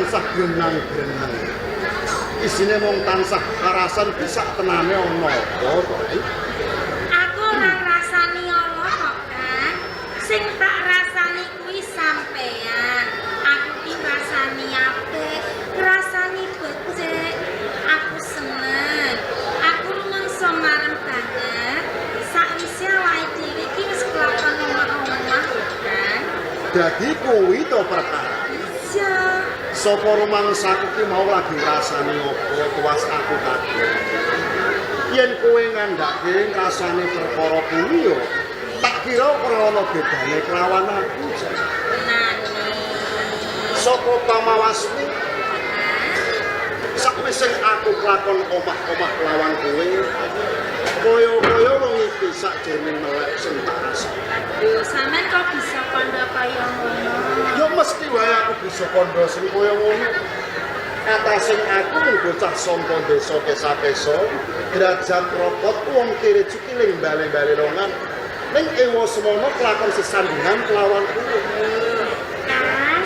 tansah grenang-grenang. Isine mung tansah karasan bisa tenane ana apa to? Aku ora rasani Allah kok, Kang. Sing tak rasani kuwi sampean. Aku ki rasani apik, rasani becik. Aku seneng. Aku rumangsa marem banget. Sakwise awake dhewe iki wis kelakon omah-omah, Kang. Dadi kuwi to perkara. Ya, Sapa rumangsaku ki mau lagi rasani apa tuwas aku kabeh. Yen kowe ngandhake rasane perkara kuwi yo tak kira ora ana bedane kelawan aku. nani. Saka pamawasmu sakwise aku kelakon omah-omah lawan kowe kaya-kaya wong iki sakjroning melek sing tak rasani. Aduh, sampean kok bisa kandha kaya ngono? Ya mesti wae aku bisa kandha sing kaya ngono. Atasing aku mung bocah saka desa desa-desa, derajat ropot wong kiri cukiling bali-bali rongan. Ning ewa semono kelakon sesandingan kelawan kowe. Kan?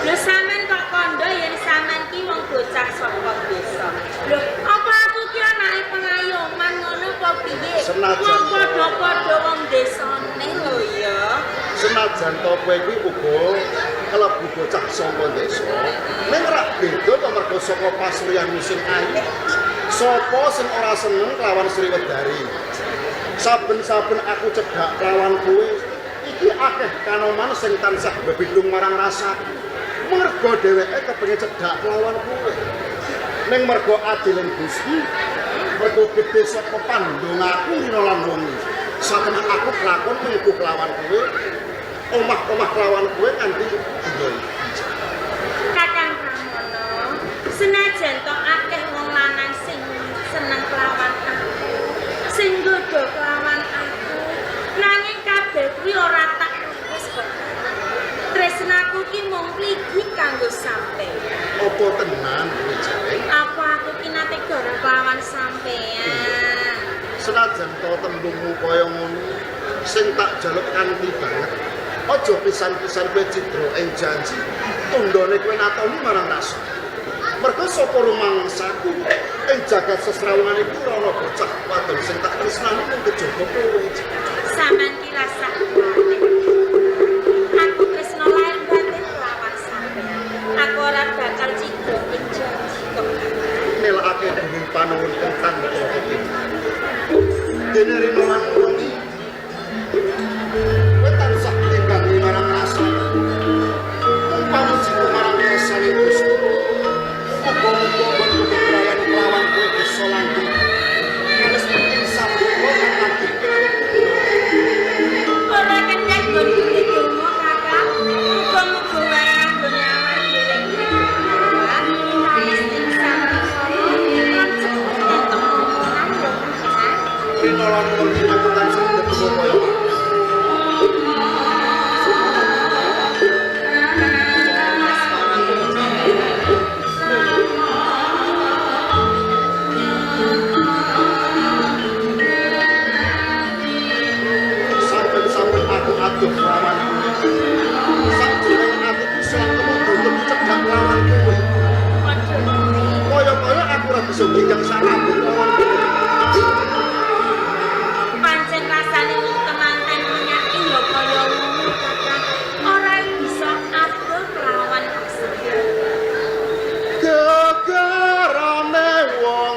Lho sampean kok kandha yen sampean ki wong bocah saka desa. Lho, apa aku ki anake pengayoman ngono apa piye? Senajan Wong padha-padha wong desane lho ya. Senajan to kowe kuwi uga kelebu bocah saka desa. Ning rak beda to mergo saka pasuryan musim ayu. Sapa sing ora seneng kelawan Sriwedari? Saben-saben aku cedhak kelawan kowe, iki akeh kanoman sing tansah bebidung marang rasaku. Mergo dheweke kepengin cedhak kelawan kowe. Ning mergo adilen Gusti, mergo gedhe saka pandongaku rina lan wengi. Saben aku kelakon mengku kelawan kowe, omah-omah kelawan kowe nganti dina iki. Kakang Pramono, senajan to akeh wong lanang sing seneng kelawan aku, sing nggodha kelawan aku, nanging kabeh kuwi ora tak lupus kok. Tresnaku ki mung mligi kanggo sampeyan. Apa tenan kowe jare? Apa aku ki nate gara kelawan sampeyan? Senajan to tembungmu kaya ngono, sing tak jaluk kanthi banget. Aja pisan-pisan kowe cidra ing janji. Tundhone kowe natoni marang rasa. Mergo sapa rumangsaku ing jagat sesrawungan iku ora ana bocah wadon sing tak tresnani mung kejaba kowe. Sampeyan ki rasa aku tresno lair batin kelawan sampeyan. Aku ora bakal cidra ing janji kok. Nelakake dening panuwun kang iki. Dene rino lan wengi. Kowe tansah ingkang marang rasa. Pamujiku marang rasane Gusti. Muga-muga bentuk kelawan kowe bisa langgeng. Wis insaf ora mati. Ora kendang gondune donga kakak. Muga-muga wae anggone awak dhewe iki. Wis insaf lan cepet ketemu nang kakak. Rino lan wengi aku tansah ketemu kaya saben-saben aku aduh lawan sakjroning atiku selak temu cedhak lawan kowe. Kaya-kaya aku ora bisa nginggang sarambut lawan kowe. Pancen rasane wong temanten menyang ya kaya ngono kakak. Ora bisa adoh kelawan asli. Gegarane wong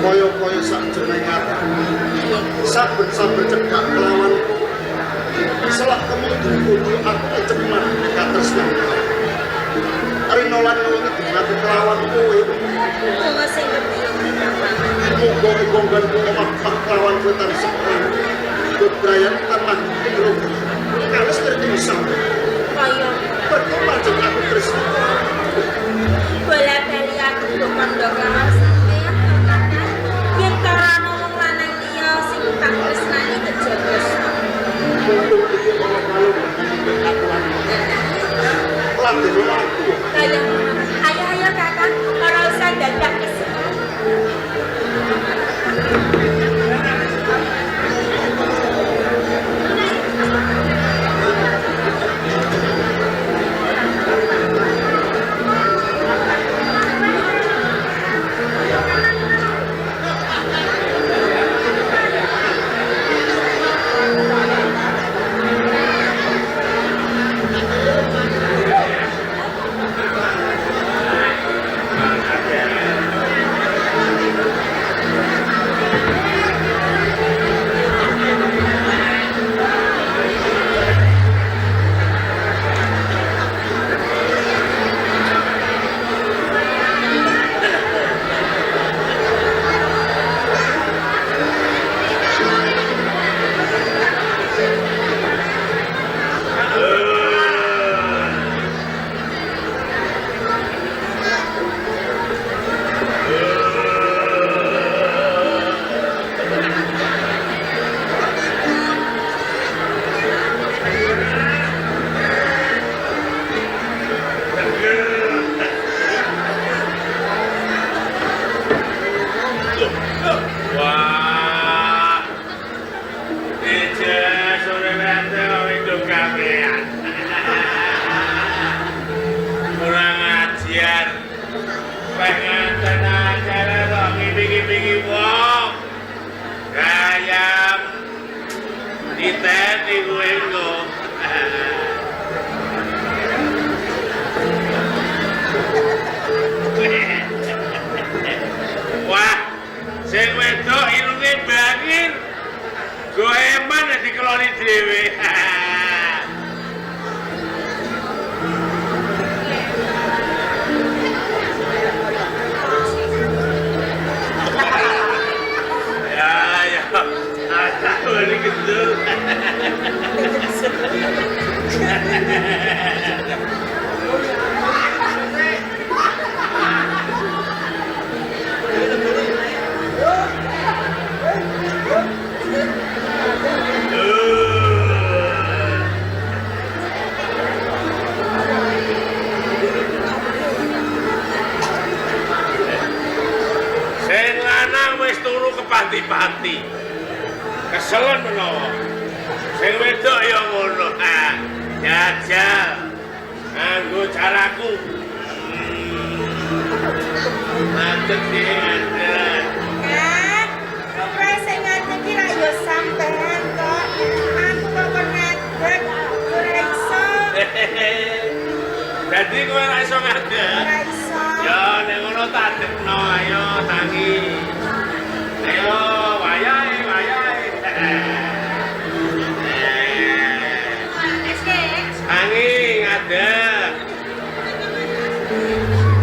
Kaya-kaya sakjroning ati. Saben-saben cekak kelawanku. Selak kemungkinan kudu aku cemat katresnan. Rino lan wengi dimatur kelawan kowe. Wong sing ngerti Muga gonggonku omah kelawan kowe tansah bebrayan tanah irung. Kales ngerti bisa. kaya Pergi pancen aku tresna. bola-bali aku kondo kelawan sampeyan Kakang. Yen karana wong lanang liya sing tak tresnani kejabos. Mumpung iki ana kalung aku lan aku. Kaya ayo Kakang, ora usah dadak kesel. Wah, ije sore nanti mau hidup kamean. Kurang ajar, pengen tenang jalan kok ngibing-ngibingi wong. Gayam, diteni gue kok. Wah, sing wedok irunge bangir. Goeman ya dikeloni dhewe. Ya, ada beli gendul. Sing lanang wis turu kepanti-panti. Keselen menawa. Sing wedok ya ngono. Jajal. Nganggo caraku. Macet sih ada. Kan, ora sing ngadeg iki ra yo sampean kok. Aku kok ngadeg ora iso. Jadi kowe ora iso ngadeg. Ora iso. Ya nek ngono tak dekno ayo tangi. Ayo wayahe wayahe. Tangi ngadeg.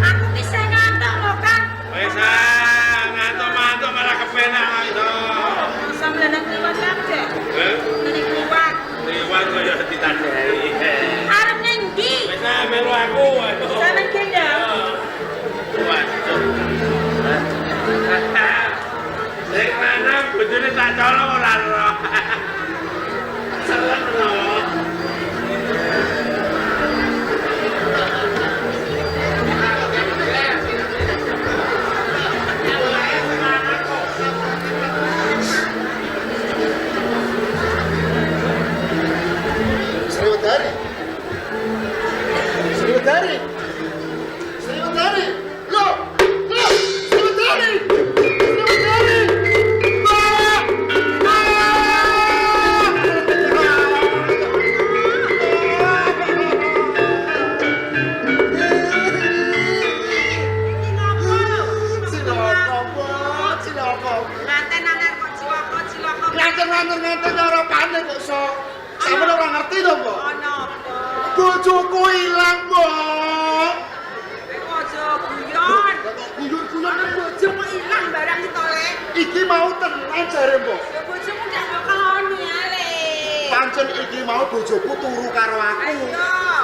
Aku bisa ngantuk lho, Kang. Wis ngantuk-ngantuk malah kepenak itu. Sampeyan nang kliwat kabeh. Eh? Nang kliwat. Liwat kaya ditandai. Arep ning ndi? Wis melu aku. Sampeyan gendong. Waduh. Sing lanang bojone tak colong ora roh. Salah roh. Sriwedari. Sriwedari. Sriwedari. Loh, loh, Sriwedari. Sriwedari. Mbak. sampeyan ora ngerti to, Mbok? Ana apa? Bojoku ilang, Mbok. Aja guyon. Guyon-guyon Bojomu ilang barang itu, Le. iki mau tenan jare, Mbok. Ya bojomu gak bakal ono ya, Le. Pancen iki mau bojoku turu karo aku. Ayo.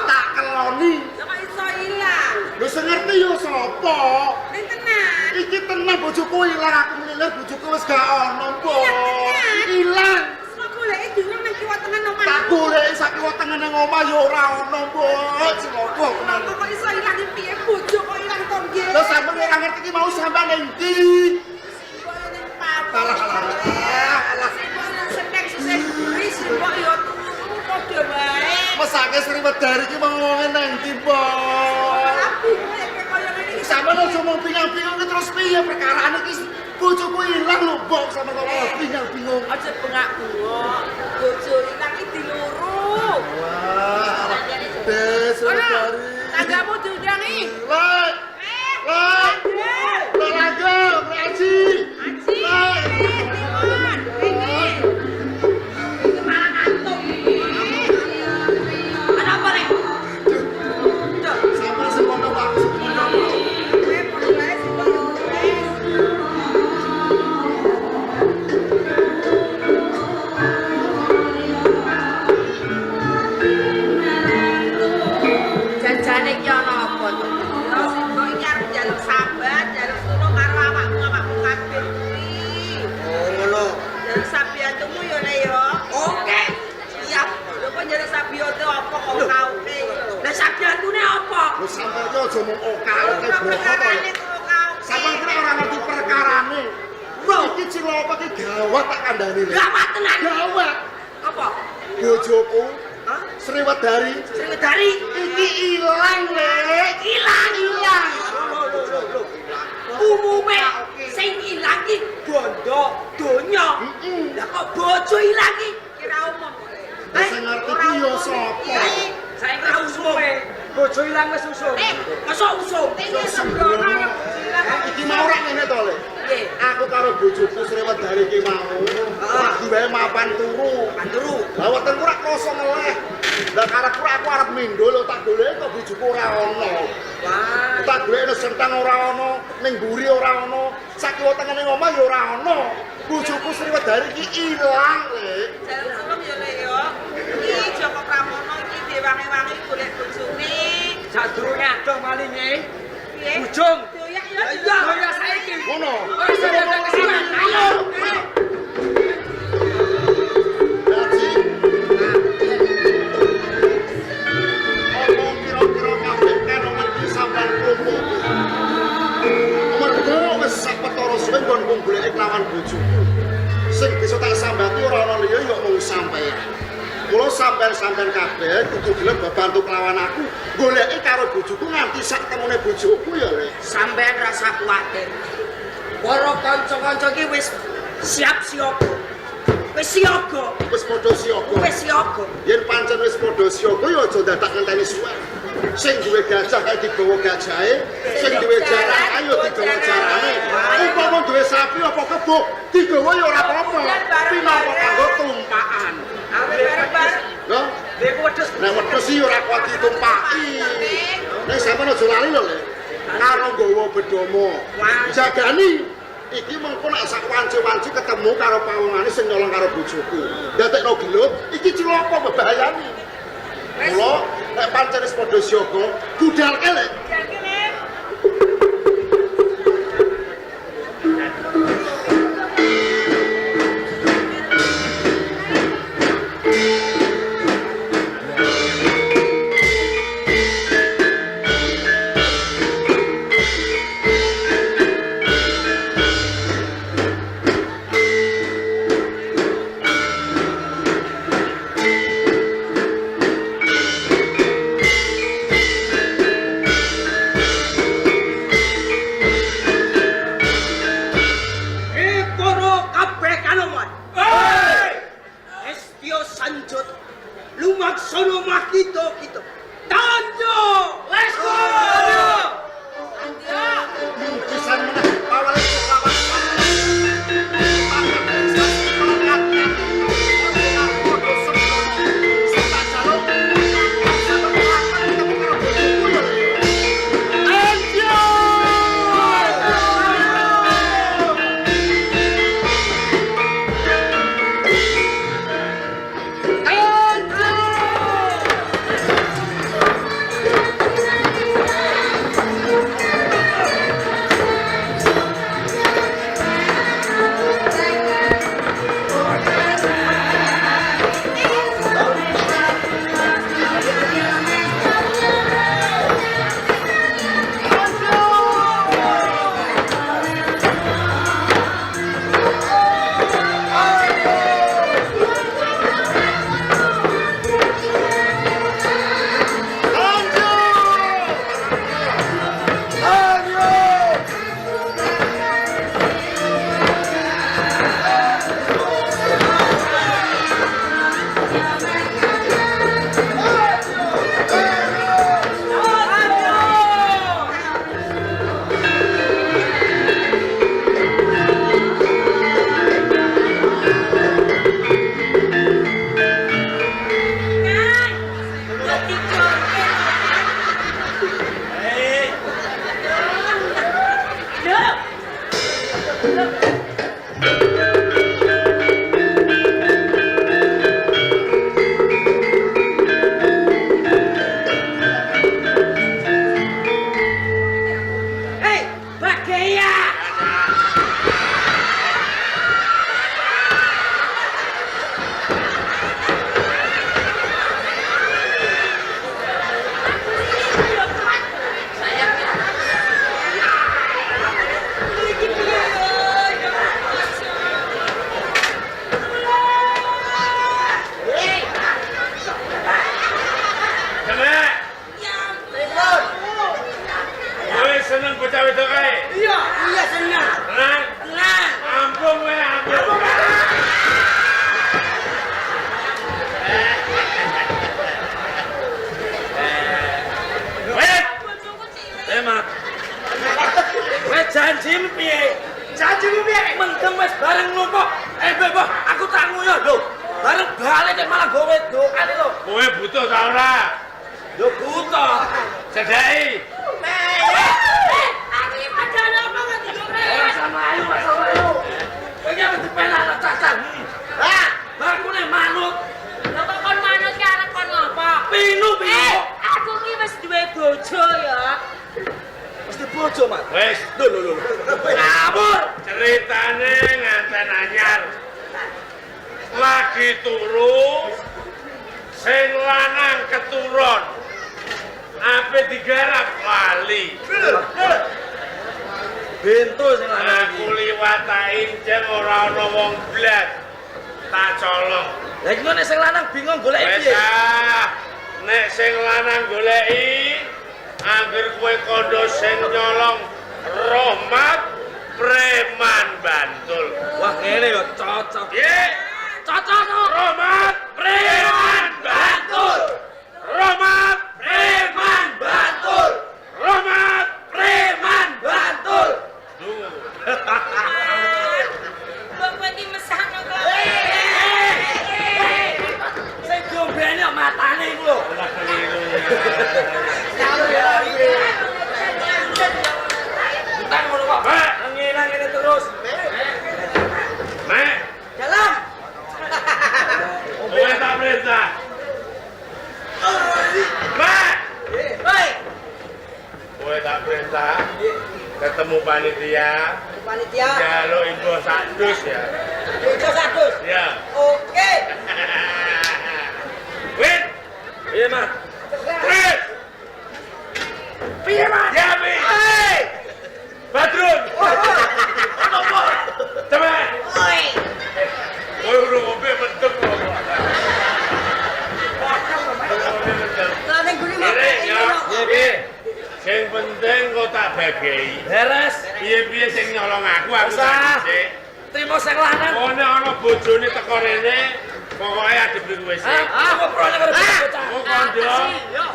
Tak keloni. Lah kok iso ilang? Lho sing ngerti yo sapa? Ning tenan. Iki tenan bojoku ilang, aku mlilir bojoku wis gak ono, Mbok. Ilang tenan? Ilang. Sok goleki durung nang kiwa tengen omah. Tak goleki sak kiwa tengene omah yo ora ono, Mbok. Ciloko tenan. Kok iso ilang iki piye bojo kok ilang to nggih? Lho sampeyan ora ngerti iki mau sampeyan ning ndi? Alah, alah. Seneng sesek buri simbok yo turu padha wae. Mesake Sriwedari iki mau ngomongin nang ndi, Mbok? Tapi kaya ngene iki Sampeyan aja mau bingung-bingung terus piye perkarane iki bojoku ilang lho, Mbok, sampe kok bingung-bingung. aja bengak-bengok. Bojo ilang iki diluru. Wah, Des Sriwedari. Tanggamu diundangi. Lek, lek, lek langgeng, lek Aji. Aji, Lek. Timon, ini. Ini malah kantung. Ada apa, Le? Sampeyan sing kono Pak, sing kono. Janjane iki ana apa to? Ya simbok iki arep njaluk sambat, njaluk tulung karo awakmu kabeh kuwi. Oh, ngono. Njaluk sabiyantumu yo Le yo. Oke. Siap. Lho kok njaluk sabiyantu apa kok kauke? Lah sabiyantune apa? Lho sampeyan iki aja mung oke-oke boko to. Sampeyan iki ora ngerti perkarane. Mbok iki ciloko iki gawat tak kandhani. Gawat tenan. Gawat. Apa? Bojoku Hah? Sriwedari Sriwedari iki ilang, Lek. ilang. Umume sing ilang ki bondo donya. Lah kok bojo ilang ki kira umum. Lah sing ngerti ki yo sapa? Saiki ora usume. Bojo ilang wis usum. Mosok usum. Iki sembrono bojo ilang. Iki mau ora ngene to, Lek. Nggih. Aku karo bojoku Sriwedari iki mau lagi wae mapan turu. Panduru. Lah wetengku ora krasa ngeleh. Lah karepku aku arep mindho lho tak goleki kok bojoku ora ono. Wah. Tak goleki nang sentang ora ono, ning mburi ora ono, sakiwa tengene omah ya ora ono. Bojoku Sriwedari iki ilang, Lek. Jaluk tulung ya Le yo. Iki Joko Pramono iki diwangi-wangi golek bojone. Sadurunge adoh malinge. Piye? Ujung. Doyak ya. Doyak saiki. Ngono. Wis datang ke sini. Ayo. Dadi kira-kira kabeh kan omong iki sampean kromo. Amarga wis sapetara suwe nggonku goleki lawan bojoku. Sing bisa tak sambati ora ana liya ya mung sampeyan. Mula sampeyan kabeh kudu gelem bantu kelawan aku goleki karo bojoku nganti sak temune bojoku ya, Lek. Sampeyan rasa kuwatir. Para kanca-kanca iki wis siap siaga. Wis siaga. Wis padha siaga. Wis siaga. Yen pancen wis padha siaga ya aja dadak ngenteni suwe. Sing duwe gajah kae digawa gajahe, sing duwe jaran ayo digawa jarane. Umpama duwe sapi apa kebo digawa ya ora apa-apa. Pinangka kanggo tumpakan. Bareng-bareng. Lho, Nek wedhus nek wedhus iki ora kuat ditumpaki. Nek sampeyan aja lali lho, Lek. Karo nggawa bedama. Jagani iki mengko nek sak wanci-wanci ketemu karo pawongane sing nyolong karo bojoku. Dadekno gelut iki cilaka mbahayani. Mula nek pancen wis padha siaga, budalke, Lek. Janjimu piye? Janjimu piye? Mendeng wis bareng numpuk. Mbah, aku tak nguyu lho. Bareng balik nek malah gawe dokane lho. Kowe butuh ta ora? Yo butuh. Sedai. Aku iki padane apa kok didore? Ora sama ayu, ora sama ayu. Kowe iki wis dipelak cacah. Lah, aku nek manut. Lah kok kon manut ki arep kon ngopo? Pinu. Aku ki wis duwe bojo ya. Mesti bojo, Mas. Wis, lho. Ngawur. Ceritane nganten anyar. Lagi turu sing lanang keturun. Ape digarap wali. Bento sing lanang. Aku liwat tak injem ora ana wong blas. Tak colong. Lah iki nek sing lanang bingung goleki piye? Nek sing lanang goleki angger kowe kondo sing nyolong Rahmat preman Bantul. Wah ngene yo cocok. Nggih. Cocok no. Rahmat preman Bantul. Rahmat preman Bantul. Rahmat preman Bantul. Kok kowe iki mesakno kok. Sing diombeni matane iku lho. Lah keliru ya. Entah ngono kok. Ngene terus. Nek. Dalam. Kowe tak perintah. Nek. Baik. Kowe tak perintah. Ketemu panitia. Jaluk info sadus ya. Info sadus. Ya. Oke. Wait. Iya, Mas. Wait. Piye, Mas? Ya, Pi. Hei. Badrun. Apa? Coba. Oi. Kowe urung ngombe mendem kok. Lah ning gune mah. Piye? Sing penting kok tak bagei. Beres. Piye-piye sing nyolong aku tak dhisik. Trimo sing lanang. Oh nek ana bojone teko rene, pokoke adepi kowe sik. Apa prone karo bocah? Oh kondo.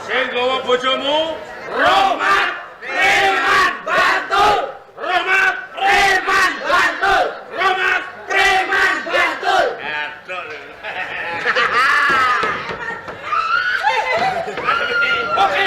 Sing gawa bojomu, Rahmat preman Bantul. Rahmat preman Bantul. Rahmat preman Bantul. Aduh. Oke.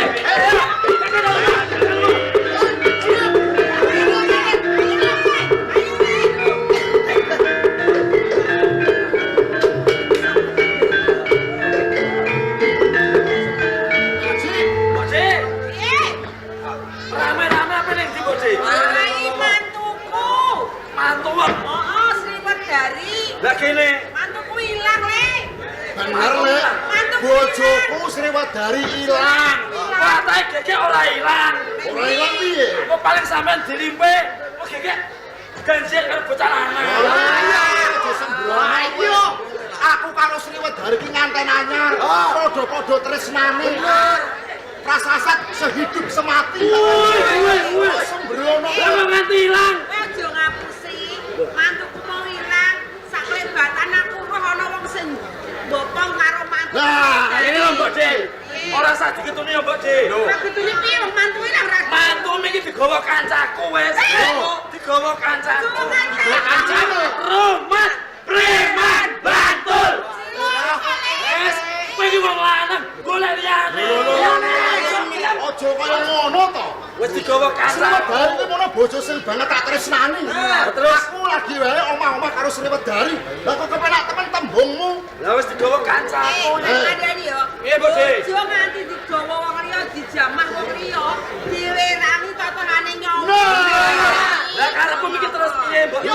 Lah kene Mantuku ilang, Le. Bener, Le. Bojoku Sriwedari ilang. Patahe gege ora ilang. Ora ilang piye? Kok paling sampean dilimpe, kok gege ganjil karo bocah lanang. Aja sembrono. Ayo. Aku karo Sriwedari ki nganten anyar. Padha-padha tresnane. Prasasat sehidup semati. Woi, sembrono. Lah nganti ilang. Kowe aja ngapusi. Mantuku mau ilang. Sak lebatan aku roh ana wong sing bopong karo mantu. Lah, Ini lho Mbok Dik. Ora usah diketuni ya Mbok Dik. Ora ketune piye wong mantu ilang ra. Mantu iki digawa kancaku wis. Digawa kancaku. Digawa kancane. Rahmat preman Bantul. Wes, kowe iki wong lanang, golek liyane. Aja kaya ngono to. Wis digawa kancaku. Sriwedari ki mono bojo sing banget tak tresnani. Terus Aku lagi wae omah-omah karo Sriwedari. Lah kok kepenak temen tembungmu. lah wis digawa kancaku. Ngandani yo. Piye, Bu, Dik? Aja nganti digawa wong liya dijamah wong liya. Diwerani tatanane nyawa. Nah. Lah karepmu iki terus piye, Mbok? Ya